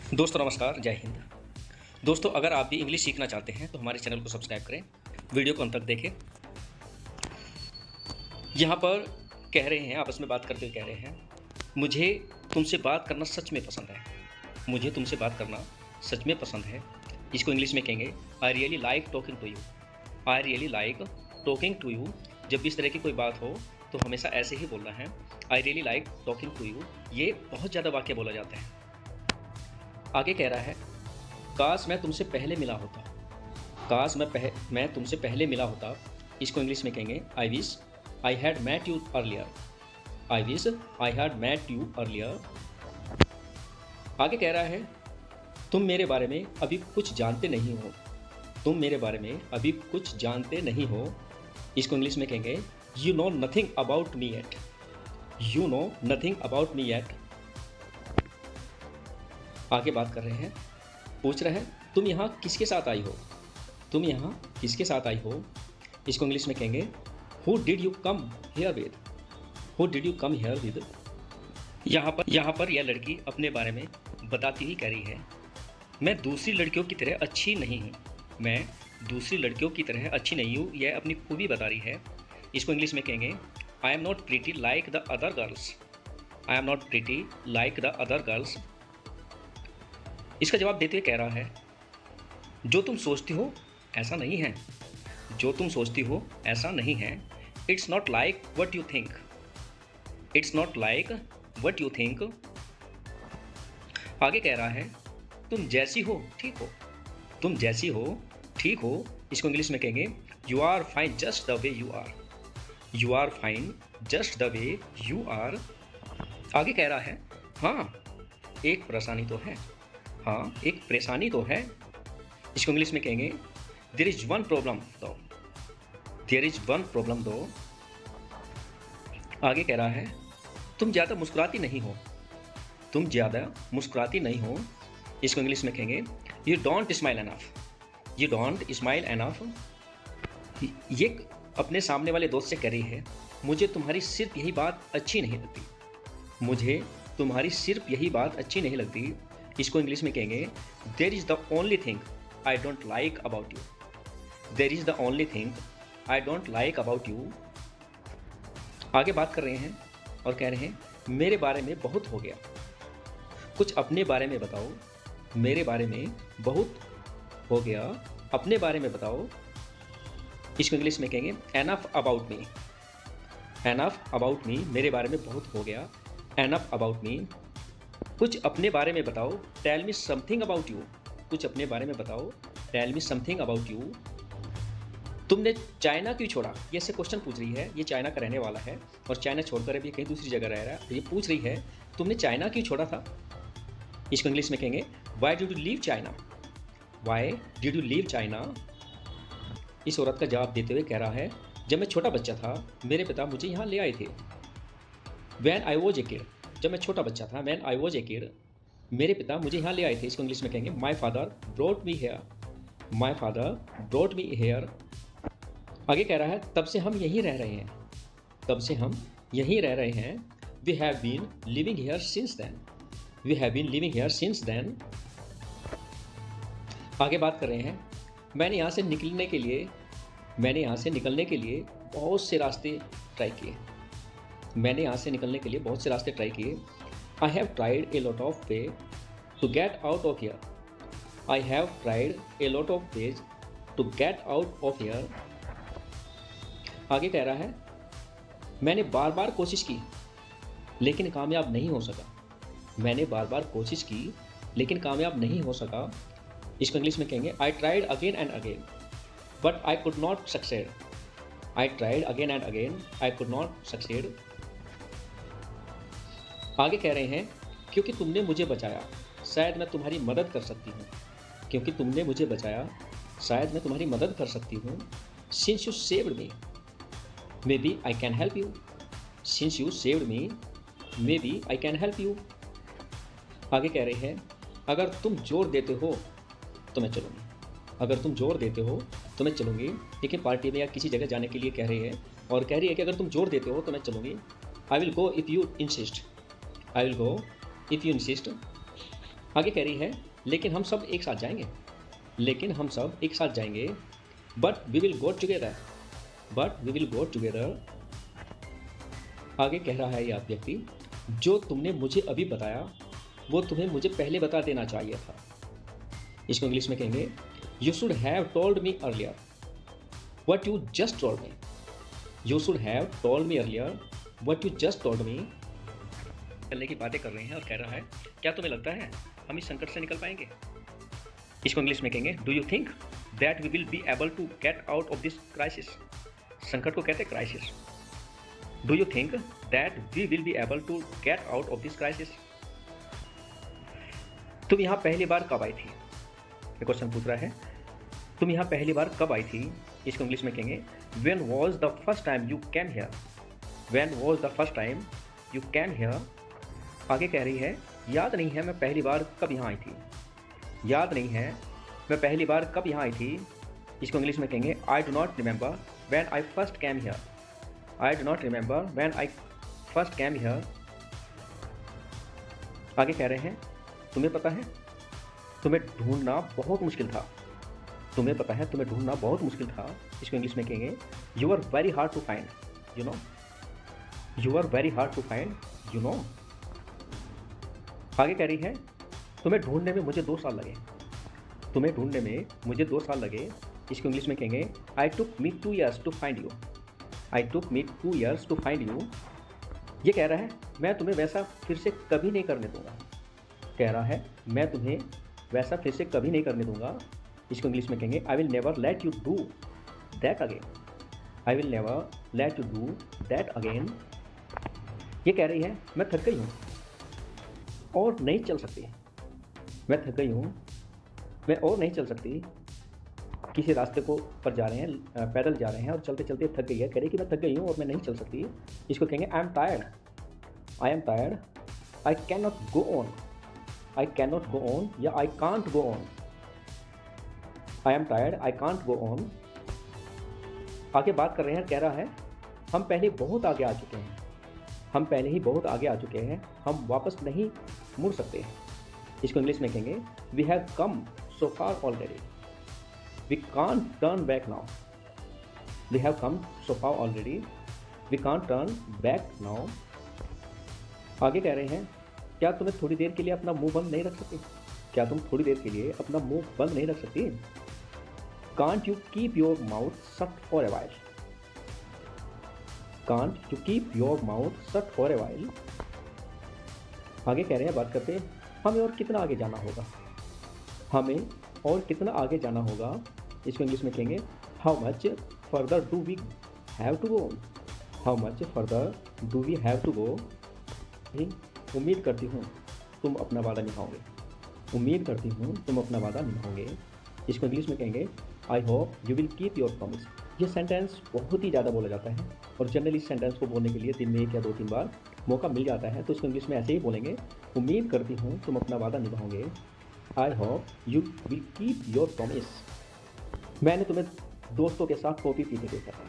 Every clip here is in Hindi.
दोस्तों नमस्कार, जय हिंद। दोस्तों अगर आप भी इंग्लिश सीखना चाहते हैं तो हमारे चैनल को सब्सक्राइब करें, वीडियो को अंत तक देखें। यहाँ पर कह रहे हैं, आपस में बात करते हुए कह रहे हैं, मुझे तुमसे बात करना सच में पसंद है। मुझे तुमसे बात करना सच में पसंद है। इसको इंग्लिश में कहेंगे I really like talking to you. I really like talking to you. जब भी इस तरह की कोई बात हो तो हमेशा ऐसे ही बोलना है, I really like talking to you. ये बहुत ज़्यादा वाक्य बोला जाता है। आगे कह रहा है, काश मैं तुमसे पहले मिला होता। काश मैं तुमसे पहले मिला होता। इसको इंग्लिश में कहेंगे I wish I had met you earlier. I wish I had met you earlier. आगे कह रहा है, तुम मेरे बारे में अभी कुछ जानते नहीं हो। तुम मेरे बारे में अभी कुछ जानते नहीं हो। इसको इंग्लिश में कहेंगे you know nothing about me yet. You know nothing about me yet. आगे बात कर रहे हैं, पूछ रहे हैं, तुम यहाँ किसके साथ आई हो। तुम यहाँ किसके साथ आई हो। इसको इंग्लिश में कहेंगे who did you come here with. Who did you come here with. यहाँ पर यह लड़की अपने बारे में बताती हुई कह रही है, मैं दूसरी लड़कियों की तरह अच्छी नहीं हूँ। मैं दूसरी लड़कियों की तरह अच्छी नहीं हूँ। यह अपनी खूबी बता रही है। इसको इंग्लिश में कहेंगे I am not pretty like the other girls. I am not pretty like the other girls. इसका जवाब देते हुए कह रहा है, जो तुम सोचती हो ऐसा नहीं है। जो तुम सोचती हो ऐसा नहीं है। It's not like what you think. It's not like what you think. आगे कह रहा है, तुम जैसी हो ठीक हो। तुम जैसी हो ठीक हो। इसको इंग्लिश में कहेंगे you are fine just the way you are. You are fine just the way you are. आगे कह रहा है, हाँ एक परेशानी तो है। हाँ एक परेशानी तो है। इसको इंग्लिश में कहेंगे देयर इज वन प्रॉब्लम दो। देयर इज वन प्रॉब्लम दो। आगे कह रहा है, तुम ज़्यादा मुस्कुराती नहीं हो। तुम ज़्यादा मुस्कुराती नहीं हो। इसको इंग्लिश में कहेंगे you don't smile enough. You don't smile enough. ये अपने सामने वाले दोस्त से कह रही है, मुझे तुम्हारी सिर्फ यही बात अच्छी नहीं लगती। मुझे तुम्हारी सिर्फ यही बात अच्छी नहीं लगती। इसको इंग्लिश में कहेंगे there is the only thing I don't like about you. There is the only thing I don't like about you. आगे बात कर रहे हैं और कह रहे हैं, मेरे बारे में बहुत हो गया। कुछ अपने बारे में बताओ। मेरे बारे में बहुत हो गया। अपने बारे में बताओ। इसको इंग्लिश में कहेंगे enough about me. Enough about me. मेरे बारे में बहुत हो गया। Enough about me. कुछ अपने बारे में बताओ। Tell me something about you. कुछ अपने बारे में बताओ। Tell me something about you. तुमने चाइना क्यों छोड़ा। ये ऐसे क्वेश्चन पूछ रही है। ये चाइना का रहने वाला है और चाइना छोड़कर अभी कहीं दूसरी जगह रह रहा है। ये पूछ रही है, तुमने चाइना क्यों छोड़ा था। इसको इंग्लिश में कहेंगे why did you leave China. Why did you leave China. इस औरत का जवाब देते हुए कह रहा है, जब मैं छोटा बच्चा था मेरे पिता मुझे यहाँ ले आए थे। When I was a kid. जब मैं छोटा बच्चा था, when I was a kid, मेरे पिता मुझे यहाँ ले आए थे। इसको इंग्लिश में कहेंगे my father brought me here. My father brought me here. आगे कह रहा है, तब से हम यहीं रह रहे हैं। तब से हम यहीं रह रहे हैं। We have been living here since then. We have been living here since then. आगे बात कर रहे हैं, मैंने यहाँ से निकलने के लिए बहुत से रास्ते ट्राई किए। मैंने यहाँ से निकलने के लिए बहुत से रास्ते ट्राई किए। I have tried a lot of way to get out of here. I have tried a lot of ways to get out of here. आगे कह रहा है, मैंने बार बार कोशिश की लेकिन कामयाब नहीं हो सका। मैंने बार बार कोशिश की लेकिन कामयाब नहीं हो सका। इसको इंग्लिश में कहेंगे I tried again and again but I could not succeed. I tried again and again I could not succeed. आगे कह रहे हैं, क्योंकि तुमने मुझे बचाया शायद मैं तुम्हारी मदद कर सकती हूँ। क्योंकि तुमने मुझे बचाया शायद मैं तुम्हारी मदद कर सकती हूँ। Since you saved me maybe I can help you. Since you saved me maybe I can help you. आगे कह रहे हैं, अगर तुम जोर देते हो तो मैं चलूँगी। अगर तुम जोर देते हो तो मैं चलूँगी। लेकिन पार्टी में या किसी जगह जाने के लिए कह रही है और कह रही है कि अगर तुम जोर देते हो तो मैं चलूँगी। I will go if you insist. I will go if you insist. आगे कह रही है लेकिन हम सब एक साथ जाएंगे, लेकिन हम सब एक साथ जाएंगे, but we will go together, but we will go together. आगे कह रहा है यह व्यक्ति, जो तुमने मुझे अभी बताया वो तुम्हें मुझे पहले बता देना चाहिए था। इसको इंग्लिश में कहेंगे you should have told me earlier what you just told me, you should have told me earlier what you just told me. चलने की बातें कर रहे हैं और कह रहा है क्या तुम्हें लगता है हम इस संकट से निकल पाएंगे। इसको इंग्लिश में कहेंगे do you think that we will be able to get out of this crisis. संकट को कहते हैं crisis. Do you think that we will be able to get out of this crisis. तुम यहाँ पहली बार कब आई थी, ये क्वेश्चन पूछ रहा है। तुम यहाँ पहली बार कब आई थी। इसको इंग्लिश में कहेंगे when was the first time you came here, when was the first time you came here. आगे कह रही है याद नहीं है मैं पहली बार कब यहाँ आई थी, याद नहीं है मैं पहली बार कब यहाँ आई थी। इसको इंग्लिश में कहेंगे I do not remember when I first came here, I do not remember when I first came here. आगे कह रहे हैं तुम्हें पता है तुम्हें ढूंढना बहुत मुश्किल था, तुम्हें पता है तुम्हें ढूंढना बहुत मुश्किल था। इसको इंग्लिश में कहेंगे you are very hard to find, you know, you are very hard to find, you know. आगे कह रही है तुम्हें ढूंढने में मुझे 2 साल लगे, तुम्हें ढूंढने में मुझे 2 साल लगे। इसको इंग्लिश में कहेंगे I took me 2 years to find you, I took me 2 years to find you. ये कह रहा है मैं तुम्हें वैसा फिर से कभी नहीं करने दूंगा, कह रहा है मैं तुम्हें वैसा फिर से कभी नहीं करने दूंगा। इसको इंग्लिश में कहेंगे I will never let you do that again, I will never let you do that again. ये कह रही है मैं थक गई हूँ और नहीं चल सकती, मैं थक गई हूँ मैं और नहीं चल सकती। किसी रास्ते को पर जा रहे हैं, पैदल जा रहे हैं और चलते चलते थक गई है, कह रही कि मैं थक गई हूँ और मैं नहीं चल सकती। इसको कहेंगे I am tired, I am tired, I can not go on, I can not go on या I can't go on. I am tired, I can't go on. आगे बात कर रहे हैं, कह रहा है हम पहले बहुत आगे आ चुके हैं, हम पहले ही बहुत आगे आ चुके हैं, हम वापस नहीं मुड़ सकते। इसको इंग्लिश में कहेंगे we have come so far already, we can't turn back now, we have come so far already, we can't turn back now. आगे कह रहे हैं क्या तुम्हें थोड़ी देर के लिए अपना मुंह बंद नहीं रख सकती, क्या तुम थोड़ी देर के लिए अपना मुंह बंद नहीं रख सकती। Can't you keep your mouth shut for a while, can't you keep your mouth shut for a while. आगे कह रहे हैं बात करते हैं हमें और कितना आगे जाना होगा, हमें और कितना आगे जाना होगा। इसको इंग्लिश में कहेंगे how much further do we have to go, how much further do we have to go. उम्मीद करती हूँ तुम अपना वादा निभाओगे, उम्मीद करती हूँ तुम अपना वादा निभाओगे। इसको इंग्लिश में कहेंगे आई hope you will keep your promise. ये सेंटेंस बहुत ही ज़्यादा बोला जाता है और जनरली इस सेंटेंस को बोलने के लिए दिन में 1 या 2-3 बार मौका मिल जाता है, तो इसको इंग्लिश में ऐसे ही बोलेंगे उम्मीद करती हूँ तुम अपना वादा निभाओगे। I hope you will keep your promise. मैंने तुम्हें दोस्तों के साथ कॉफ़ी पीते देखा था।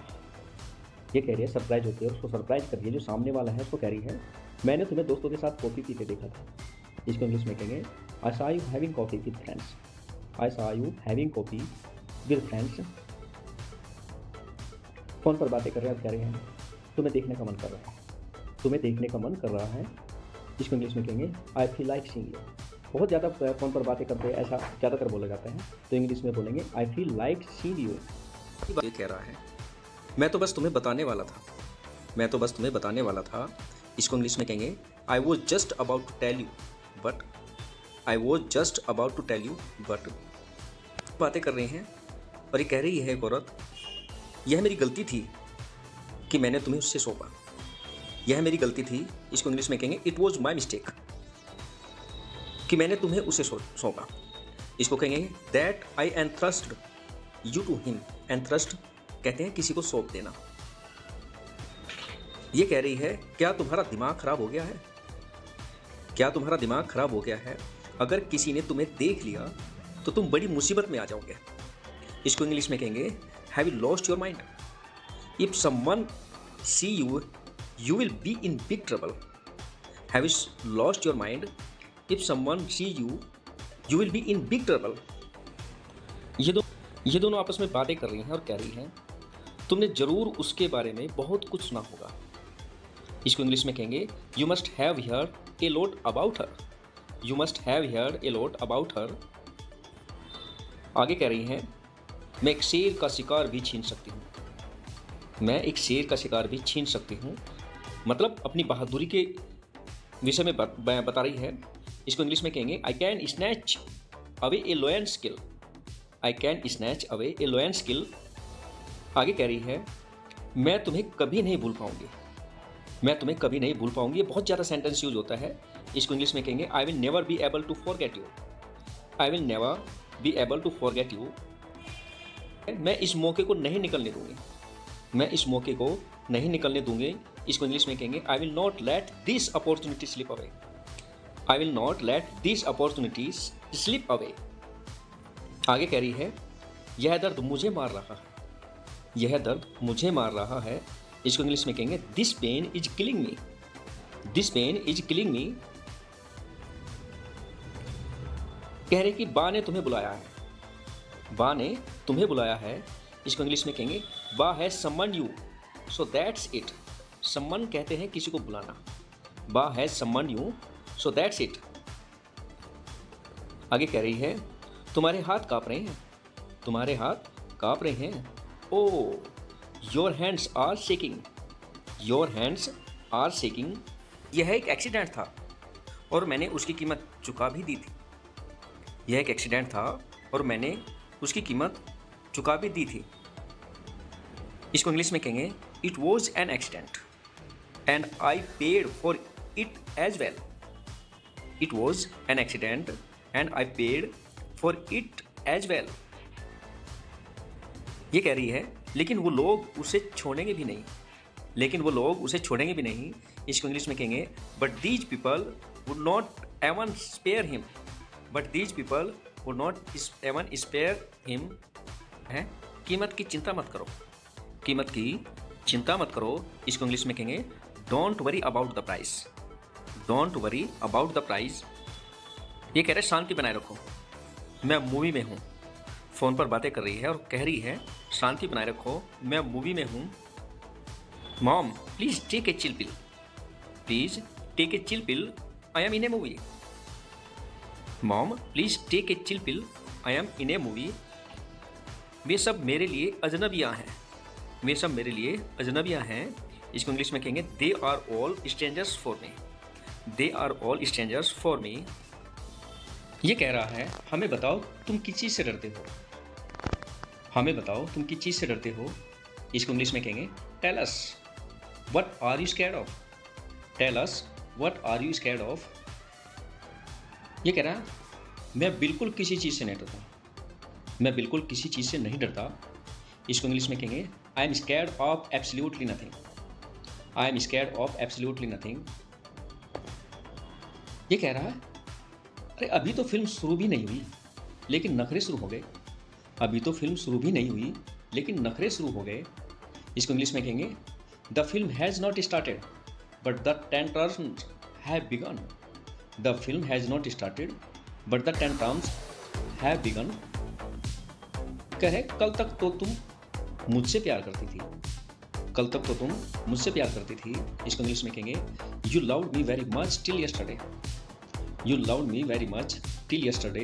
ये कह रही है सरप्राइज होती है, उसको सरप्राइज कर रही है, जो सामने वाला है उसको कह रही है मैंने तुम्हें दोस्तों के साथ कॉफ़ी पीते देखा था। इसको इंग्लिश में कहेंगे I saw you having coffee with friends, I saw you having coffee with friends. Phone पर बातें कर रहे हैं, कह रहे हैं तुम्हें देखने का मन कर रहा है, तुम्हें देखने का मन कर रहा है। इसको इंग्लिश में कहेंगे I feel like seeing you. बहुत ज़्यादा फ़ोन पर बातें करते हैं ऐसा ज़्यादातर बोला जाता है, तो इंग्लिश में बोलेंगे I feel like seeing you. ये कह रहा है मैं तो बस तुम्हें बताने वाला था, मैं तो बस तुम्हें बताने वाला था। इसको इंग्लिश में कहेंगे I was just about to tell you but, I was just about to tell you but. बातें कर रहे हैं और ये कह रही है एक औरत यह मेरी गलती थी कि मैंने तुम्हें उससे सौंपा, यह मेरी गलती थी। इसको इंग्लिश में कहेंगे इट वॉज माई मिस्टेक, कि मैंने तुम्हें उसे सौंपा। इसको कहेंगे that I entrusted you to him. Entrust कहते हैं किसी को सौंप देना। ये कह रही है क्या तुम्हारा दिमाग खराब हो गया है, क्या तुम्हारा दिमाग खराब हो गया है, अगर किसी ने तुम्हें देख लिया तो तुम बड़ी मुसीबत में आ जाओगे। इसको इंग्लिश में कहेंगे have you lost your mind, if someone see you you will be in big trouble. Have you lost your mind, if someone see you you will be in big trouble. ये दोनों आपस में बातें कर रही हैं और कह रही हैं तुमने ज़रूर उसके बारे में बहुत कुछ सुना होगा। इसको इंग्लिश में कहेंगे you must have heard a lot about her. You must have heard a lot about her. आगे कह रही हैं मैं एक शेर का शिकार भी छीन सकती हूँ। मैं एक शेर का शिकार भी छीन सकती हूँ, मतलब अपनी बहादुरी के विषय में बता रही है। इसको इंग्लिश में कहेंगे I can snatch away A lion skill. I can snatch away A lion skill. आगे कह रही है मैं तुम्हें कभी नहीं भूल पाऊंगी। मैं तुम्हें कभी नहीं भूल पाऊंगी। ये बहुत ज़्यादा सेंटेंस यूज होता है। इसको इंग्लिश में कहेंगे I will never be able to forget you. I will never be able to forget you. मैं इस मौके को नहीं निकलने दूंगी। मैं इस मौके को नहीं निकलने दूंगी। इसको इंग्लिश में कहेंगे I will not let this opportunity slip away. I will not let this opportunity slip away. आगे कह रही है यह दर्द मुझे मार रहा है। यह दर्द मुझे मार रहा है। इसको इंग्लिश में कहेंगे this pain is killing me. This pain is killing me. कह रहे कि बा ने तुम्हें बुलाया है। बा ने तुम्हें बुलाया है। इसको इंग्लिश में कहेंगे Ba has summon you so that's it. Summon कहते हैं किसी को बुलाना। Ba has summon you so that's it. आगे कह रही है तुम्हारे हाथ कांप रहे हैं। तुम्हारे हाथ कांप रहे हैं। Oh your hands are shaking. Your hands are shaking. यह एक एक्सीडेंट था और मैंने उसकी कीमत चुका भी दी थी। यह एक एक्सीडेंट था और मैंने उसकी कीमत चुका भी दी थी। इसको इंग्लिश में कहेंगे it was an accident and I paid for it as well. It was an accident and I paid for it as well. ये कह रही है लेकिन वो लोग उसे छोड़ेंगे भी नहीं। लेकिन वो लोग उसे छोड़ेंगे भी नहीं। इसको इंग्लिश में कहेंगे but these people would not even spare him. But these people would not even spare him. है कीमत की चिंता मत करो। कीमत की चिंता मत करो। इसको इंग्लिश में कहेंगे don't worry about the price. Don't worry about the price. ये कह रहे शांति बनाए रखो। मैं मूवी में हूँ। फ़ोन पर बातें कर रही है और कह रही है शांति बनाए रखो, मैं मूवी में हूँ। Mom please take a chill pill. Please take a chill pill, I am in a movie. Mom please take a chill pill, I am in a movie. वे सब मेरे लिए अजनबियाँ हैं। वे सब मेरे लिए अजनबियाँ हैं। इसको इंग्लिश में कहेंगे they are all strangers for me. They are all strangers for me. ये कह रहा है हमें बताओ तुम किस चीज़ से डरते हो। हमें बताओ तुम किस चीज़ से डरते हो। इसको इंग्लिश में कहेंगे tell us what are you scared of. Tell us what are you scared of. ये कह रहा है मैं बिल्कुल किसी चीज़ से नहीं डरता। मैं बिल्कुल किसी चीज़ से नहीं डरता। इसको इंग्लिश में कहेंगे I am scared of absolutely nothing. I am scared of absolutely nothing. ये कह रहा है अरे अभी तो फिल्म शुरू भी नहीं हुई लेकिन नखरे शुरू हो गए। अभी तो फिल्म शुरू भी नहीं हुई लेकिन नखरे शुरू हो गए। इसको इंग्लिश में कहेंगे the film has not started but the tantrums have begun. The film has not started but the tantrums have begun. कह रहे कल तक तो तुम मुझसे प्यार करती थी। कल तक तो तुम मुझसे प्यार करती थी। इसको इंग्लिश में कहेंगे you loved me very much till yesterday. You loved me very much till yesterday.